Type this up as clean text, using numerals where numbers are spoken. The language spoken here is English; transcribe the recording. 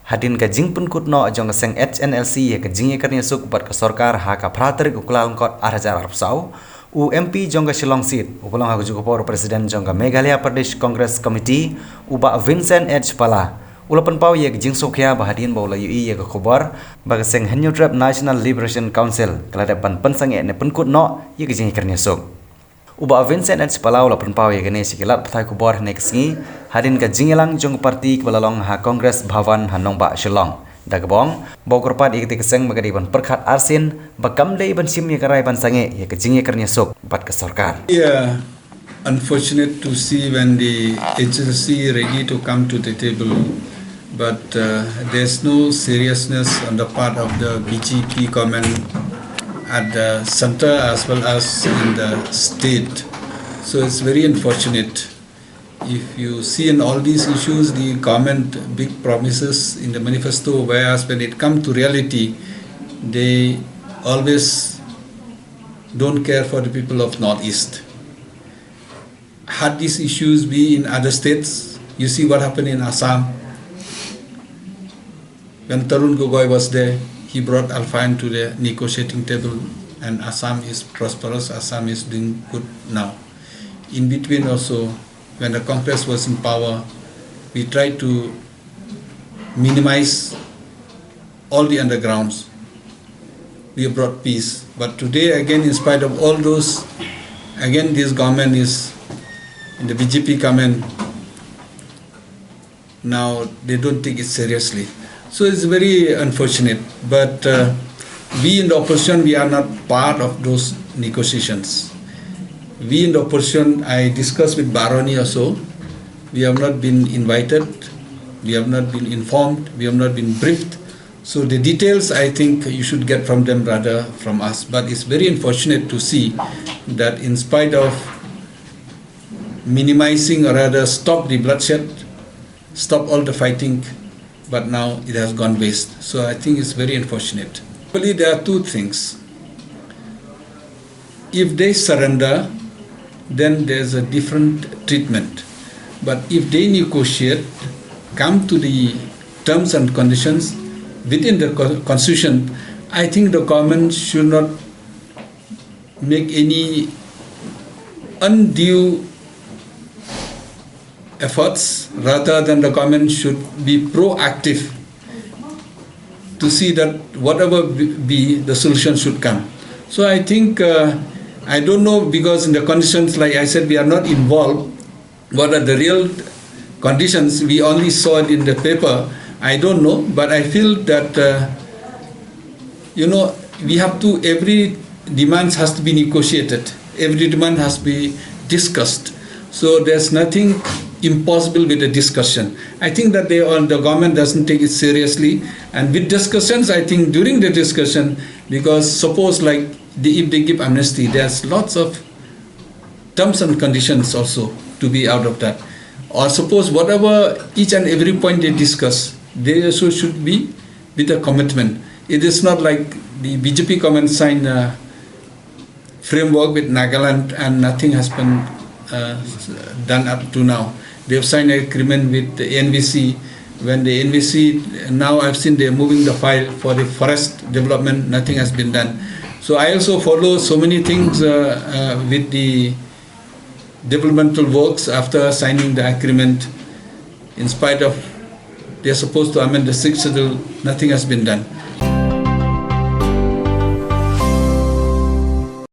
hadin ka jing pun kutno jong seng Hnlc ya ka jing Iakren Iasuk bat ka sarkar ha ka phrater ukla ongkot 8,000 sau u MP jong ka Shillong seat upalong ha khubor presiden jong ka Meghalaya Pradesh Congress Committee uba Vincent H Pala ulapan pau ya Jingsangeh bahadin baula UI ya ka khubor ba seng Hnlc National Liberation Council keladapan pensange ne pun kutno ya ka jing Iakren Iasuk uba Vincent H Pala ulapan pau ya gane sikilat pathai khubor ne kesngi hadin ka jingelang jong parti kebalalong ha Congress Bhavan ha Nongpoh Shillong dagbong baukorpat ikti keseng magadiban perkhat arsin bakam dei ban sim ya karai ban sange ya ka jing Iakren Iasuk bat ka sarkar. Yeah, unfortunate to see when the agency ready to come to the table, but there's no seriousness on the part of the BJP government at the center as well as in the state. So it's very unfortunate. If you see in all these issues, the government big promises in the manifesto, whereas when it comes to reality, they always don't care for the people of Northeast. Had these issues be in other states, you see what happened in Assam. When Tarun Gogoi was there, he brought Alpha to the negotiating table, and Assam is prosperous, Assam is doing good now. In between also, when the Congress was in power, we tried to minimize all the undergrounds. We brought peace. But today, again, in spite of all those, again, this government is, in the BJP government, now they don't take it seriously. So it's very unfortunate. But we in the opposition, we are not part of those negotiations. We in the opposition, I discussed with Baroni also, we have not been invited, we have not been informed, we have not been briefed. So the details I think you should get from them rather from us. But it's very unfortunate to see that in spite of minimizing or rather stop the bloodshed, stop all the fighting, but now it has gone waste. So I think it's very unfortunate. Actually, there are two things. If they surrender, then there's a different treatment. But if they negotiate, come to the terms and conditions within the constitution, I think the government should not make any undue efforts. Rather than the government should be proactive to see that whatever be the solution should come. So I think I don't know, because in the conditions, like I said, we are not involved. What are the real conditions? We only saw it in the paper. I don't know, but I feel that we have to, every demand has to be negotiated. Every demand has to be discussed. So there's nothing impossible with the discussion. I think that the government doesn't take it seriously, and with discussions, I think during the discussion, because suppose like if they give amnesty, there's lots of terms and conditions also to be out of that. Or suppose whatever each and every point they discuss, they also should be with a commitment. It is not like the BJP government signed a framework with Nagaland and nothing has been done up to now. They have signed an agreement with the NVC. When the NVC, now I've seen they're moving the file for the forest development, nothing has been done. So I also follow so many things with the developmental works after signing the agreement. In spite of they're supposed to amend the 6th schedule, nothing has been done.